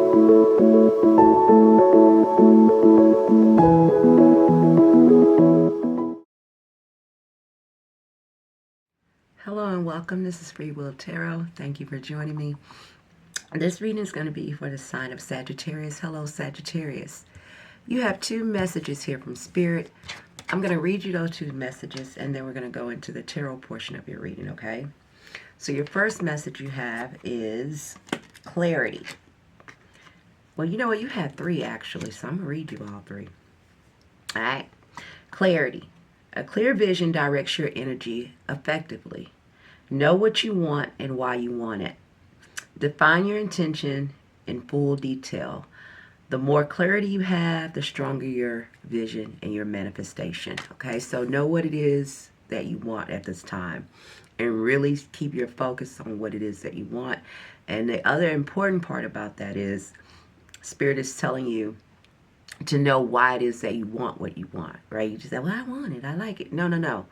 Hello and welcome. This is Freewill Tarot. Thank you for joining me. This reading is going to be for the sign of Sagittarius. Hello, Sagittarius. You have two messages here from Spirit. I'm going to read you those two messages and then we're going to go into the tarot portion of your reading, okay? So your first message you have is clarity. Well, you know what? You had three actually, so I'm going to read you all three. All right. Clarity. A clear vision directs your energy effectively. Know what you want and why you want it. Define your intention in full detail. The more clarity you have, the stronger your vision and your manifestation. Okay, so know what it is that you want at this time and really keep your focus on what it is that you want. And the other important part about that is Spirit is telling you to know why it is that you want what you want, right? You just say, well, I want it, I like it. No.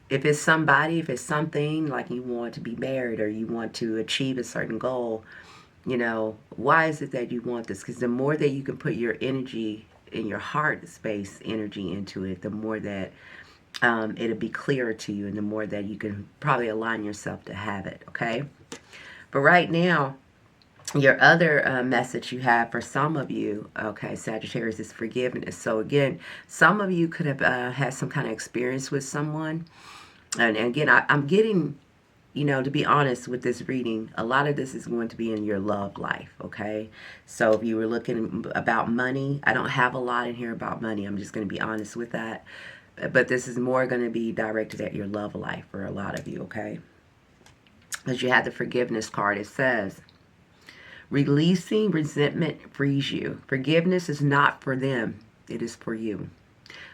If it's somebody, if it's something, like you want to be married or you want to achieve a certain goal, you know, why is it that you want this? Because the more that you can put your energy in your heart space energy into it, the more that it'll be clearer to you and the more that you can probably align yourself to have it, okay? But right now, your other message you have for some of you, okay, Sagittarius, is forgiveness. So again, some of you could have had some kind of experience with someone. And again, I'm getting, you know, to be honest with this reading, a lot of this is going to be in your love life, okay? So if you were looking about money, I don't have a lot in here about money. I'm just going to be honest with that. But this is more going to be directed at your love life for a lot of you, okay? As you have the forgiveness card, it says, releasing resentment frees you. Forgiveness is not for them. It is for you.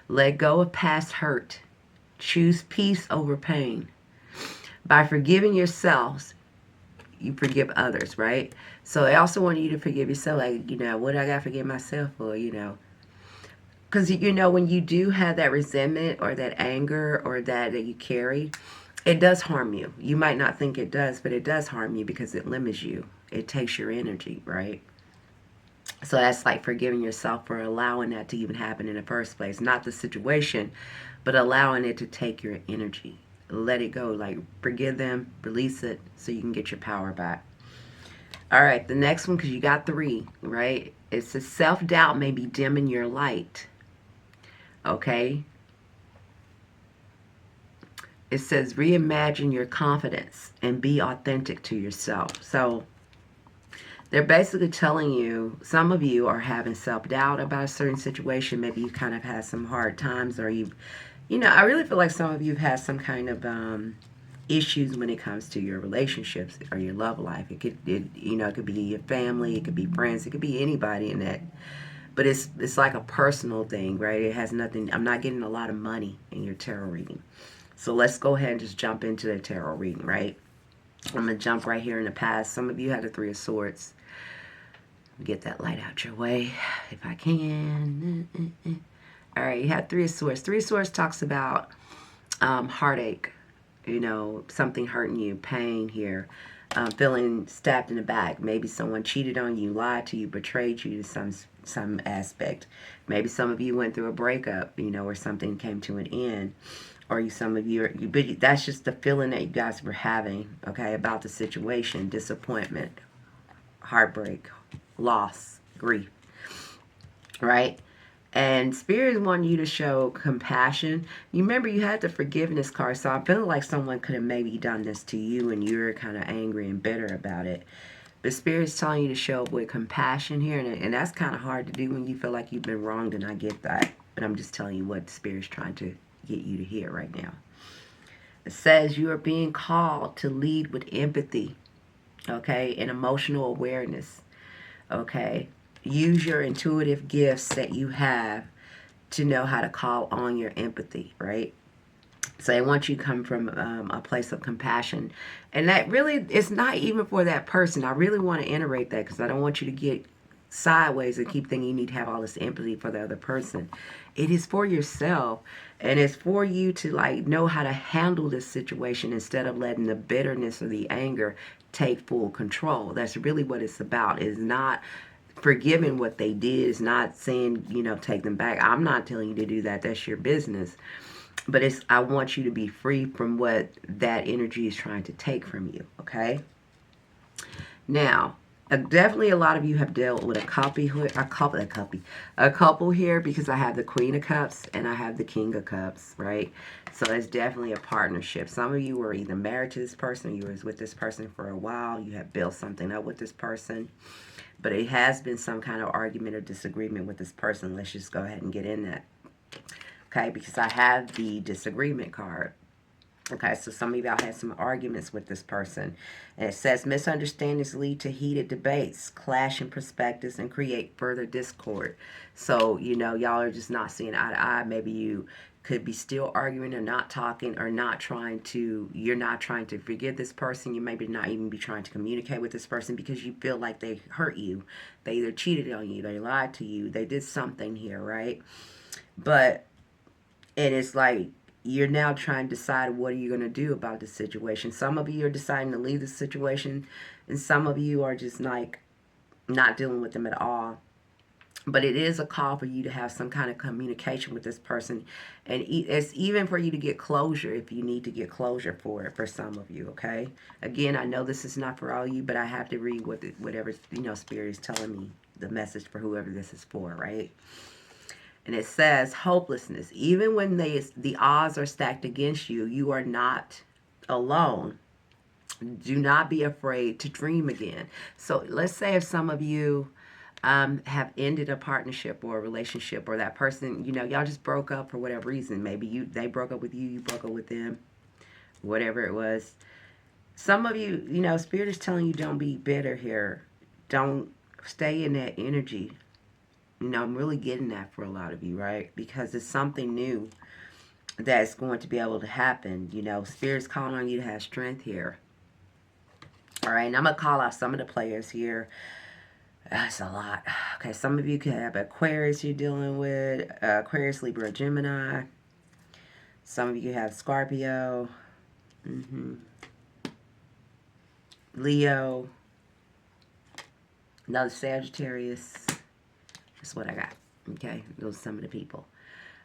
Let go of past hurt. Choose peace over pain. By forgiving yourselves, you forgive others, right? So I also want you to forgive yourself. Like, you know, what I got to forgive myself for, you know? Because, you know, when you do have that resentment or that anger or that you carry, it does harm you. You might not think it does, but it does harm you because it limits you. It takes your energy, right? So that's like forgiving yourself for allowing that to even happen in the first place. Not the situation, but allowing it to take your energy. Let it go. Like, forgive them, release it so you can get your power back. All right, the next one, because you got three, right? It says self-doubt may be dimming your light. Okay? It says reimagine your confidence and be authentic to yourself. So they're basically telling you, some of you are having self-doubt about a certain situation. Maybe you kind of had some hard times, or you know, I really feel like some of you have had some kind of issues when it comes to your relationships or your love life. It could, you know, it could be your family, it could be friends, it could be anybody in that. But it's like a personal thing, right? It has nothing. I'm not getting a lot of money in your tarot reading. So let's go ahead and just jump into the tarot reading, right? I'm going to jump right here in the past. Some of you had the Three of Swords. Get that light out your way if I can. All right, you had Three of Swords. Three of Swords talks about heartache, you know, something hurting you, pain here, feeling stabbed in the back. Maybe someone cheated on you, lied to you, betrayed you to some aspect. Maybe some of you went through a breakup, you know, or something came to an end. Or some of you, but that's just the feeling that you guys were having, okay, about the situation, disappointment, heartbreak, loss, grief, right? And Spirit is wanting you to show compassion. You remember you had the forgiveness card, so I feel like someone could have maybe done this to you and you're kind of angry and bitter about it. But Spirit's telling you to show up with compassion here, and that's kind of hard to do when you feel like you've been wronged, and I get that. But I'm just telling you what Spirit's trying to get you to hear right now. It says you are being called to lead with empathy, okay, and emotional awareness, okay? Use your intuitive gifts that you have to know how to call on your empathy, right? So I want you to come from a place of compassion. And that really, it's not even for that person. I really want to iterate that because I don't want you to get sideways and keep thinking you need to have all this empathy for the other person. It is for yourself. And it's for you to like know how to handle this situation instead of letting the bitterness or the anger take full control. That's really what it's about. It's not forgiving what they did is not saying, you know, take them back. I'm not telling you to do that. That's your business. But I want you to be free from what that energy is trying to take from you, okay? Now, definitely a lot of you have dealt with a couple here, because I have the Queen of Cups and I have the King of Cups, right? So it's definitely a partnership. Some of you were either married to this person, you were with this person for a while, you have built something up with this person, but it has been some kind of argument or disagreement with this person. Let's just go ahead and get in that, okay? Because I have the disagreement card. Okay, so some of y'all had some arguments with this person. And it says misunderstandings lead to heated debates, clash in perspectives, and create further discord. So, you know, y'all are just not seeing eye to eye. Maybe you could be still arguing or not talking, or you're not trying to forgive this person. You maybe not even be trying to communicate with this person because you feel like they hurt you. They either cheated on you, they lied to you, they did something here, right? And it's like, you're now trying to decide what are you going to do about the situation. Some of you are deciding to leave the situation, and some of you are just like not dealing with them at all. But it is a call for you to have some kind of communication with this person, and it's even for you to get closure if you need to get closure for it, for some of you, okay? Again, I know this is not for all of you, but I have to read whatever, you know, Spirit is telling me, the message for whoever this is for, right? And it says hopelessness. Even when the odds are stacked against you, you are not alone. Do not be afraid to dream again. So let's say if some of you have ended a partnership or a relationship, or that person, you know, y'all just broke up for whatever reason. Maybe they broke up with you, you broke up with them, whatever it was. Some of you, you know, Spirit is telling you don't be bitter here. Don't stay in that energy. You know, I'm really getting that for a lot of you, right? Because it's something new that's going to be able to happen. You know, Spirit's calling on you to have strength here. All right, and I'm going to call out some of the players here. That's a lot. Okay, some of you could have Aquarius you're dealing with. Aquarius, Libra, Gemini. Some of you have Scorpio. Leo. Another Sagittarius. That's what I got. Okay, those are some of the people.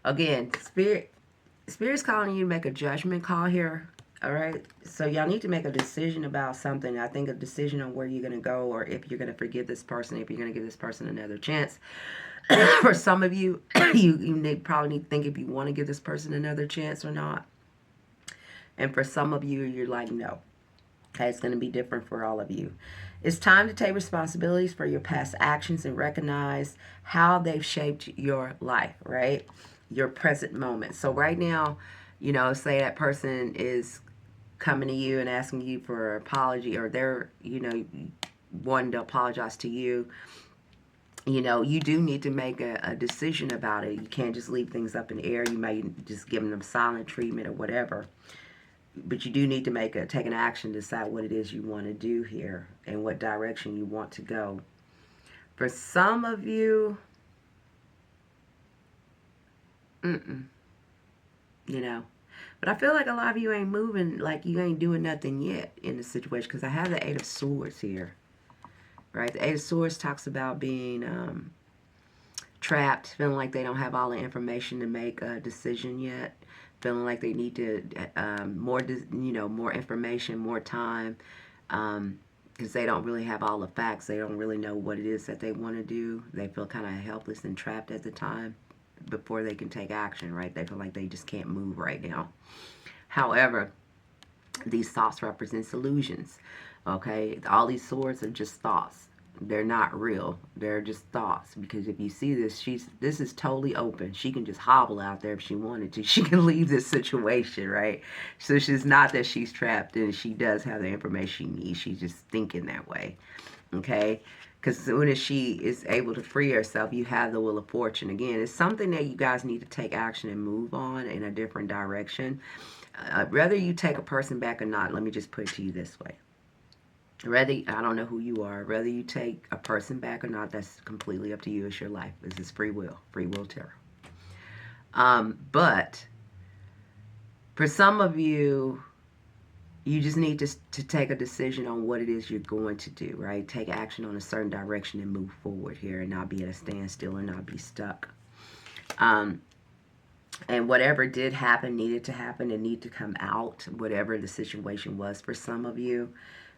Again, Spirit's calling you to make a judgment call here. All right, so y'all need to make a decision about something. I think a decision on where you're going to go, or if you're going to forgive this person, if you're going to give this person another chance. For some of you, you probably need to think if you want to give this person another chance or not. And for some of you, you're like, no. Okay, it's going to be different for all of you. It's time to take responsibilities for your past actions and recognize how they've shaped your life, right? Your present moment. So right now, you know, say that person is coming to you and asking you for an apology, or they're, you know, wanting to apologize to you. You know, you do need to make a decision about it. You can't just leave things up in the air. You may just give them silent treatment or whatever. But you do need to take an action, decide what it is you want to do here and what direction you want to go. For some of you, you know, but I feel like a lot of you ain't moving, like you ain't doing nothing yet in the situation, because I have the Eight of Swords here, right? The Eight of Swords talks about being trapped, feeling like they don't have all the information to make a decision yet. Feeling like they need to more information, more time, because they don't really have all the facts. They don't really know what it is that they want to do. They feel kind of helpless and trapped at the time before they can take action, right? They feel like they just can't move right now. However, these thoughts represent illusions, okay? All these swords are just thoughts. They're not real. They're just thoughts. Because if you see this, this is totally open. She can just hobble out there if she wanted to. She can leave this situation, right? So she's not that she's trapped, and she does have the information she needs. She's just thinking that way, okay? Because as soon as she is able to free herself, you have the Wheel of Fortune. Again, it's something that you guys need to take action and move on in a different direction. Whether you take a person back or not, let me just put it to you this way. I don't know who you are, whether you take a person back or not, that's completely up to you. It's your life. This is free will tarot. But for some of you, You just need to take a decision on what it is you're going to do, right? Take action on a certain direction and move forward here and not be at a standstill and not be stuck. And whatever did happen needed to happen and need to come out, whatever the situation was for some of you,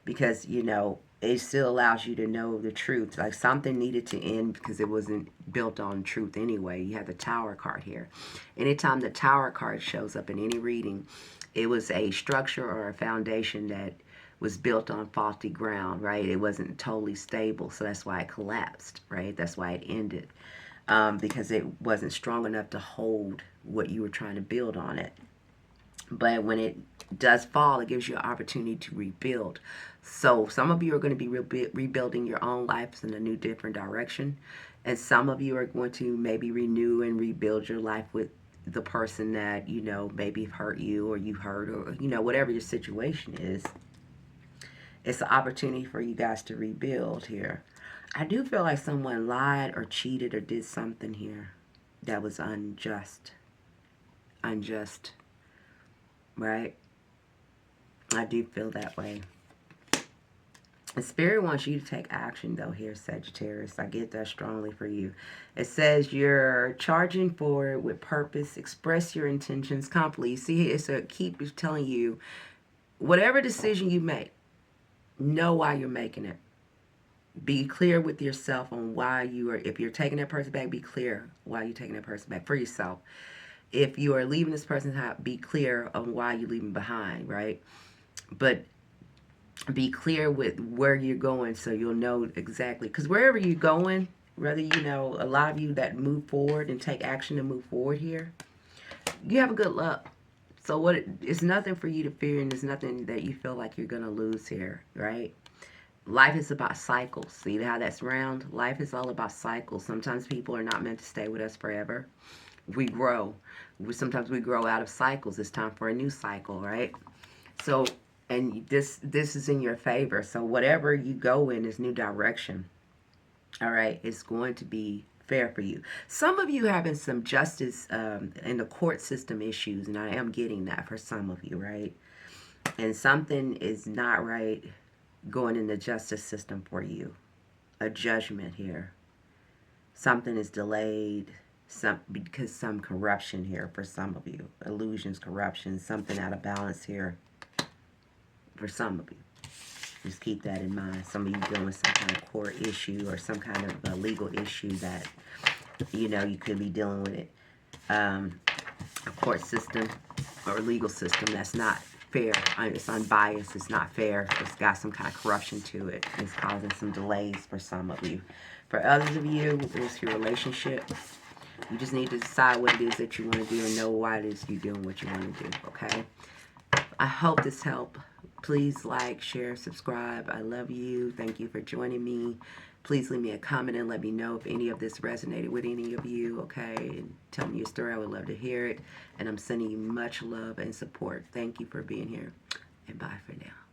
because, you know, it still allows you to know the truth. Like something needed to end because it wasn't built on truth anyway. You have the Tower card here. Anytime the Tower card shows up in any reading, it was a structure or a foundation that was built on faulty ground, right? It wasn't totally stable, so that's why it collapsed, right? That's why it ended. Because it wasn't strong enough to hold what you were trying to build on it. But when it does fall, it gives you an opportunity to rebuild. So some of you are going to be rebuilding your own lives in a new, different direction. And some of you are going to maybe renew and rebuild your life with the person that, you know, maybe hurt you or you hurt, or, you know, whatever your situation is. It's an opportunity for you guys to rebuild here. I do feel like someone lied or cheated or did something here that was unjust. Unjust. Right? I do feel that way. The Spirit wants you to take action, though, here, Sagittarius. I get that strongly for you. It says you're charging forward with purpose. Express your intentions confidently. You see, it's a keep telling you, whatever decision you make, know why you're making it. Be clear with yourself on why you are, if you're taking that person back, be clear why you're taking that person back for yourself. If you are leaving this person's house, be clear on why you're leaving behind, right? But be clear with where you're going so you'll know exactly. Because wherever you're going, whether, you know, a lot of you that move forward and take action to move forward here, you have a good luck. So it's nothing for you to fear, and there's nothing that you feel like you're going to lose here, right? Life is about cycles. See how that's round? Life is all about cycles. Sometimes people are not meant to stay with us forever. We grow. Sometimes we grow out of cycles. It's time for a new cycle, right? So, and this is in your favor. So whatever you go in this new direction, all right, it's going to be fair for you. Some of you having some justice in the court system issues, and I am getting that for some of you, right? And something is not right going in the justice system for you. A judgment here. Something is delayed because some corruption here for some of you. Illusions, corruption, something out of balance here for some of you. Just keep that in mind. Some of you dealing with some kind of court issue or some kind of legal issue that, you know, you could be dealing with it. A court system or legal system that's not fair. It's unbiased. It's not fair. It's got some kind of corruption to it. It's causing some delays for some of you. For others of you, it's your relationship. You just need to decide what it is that you want to do and know why it is you're doing what you want to do, okay? I hope this helped. Please like, share, subscribe. I love you. Thank you for joining me. Please leave me a comment and let me know if any of this resonated with any of you, okay? And tell me your story. I would love to hear it. And I'm sending you much love and support. Thank you for being here. And bye for now.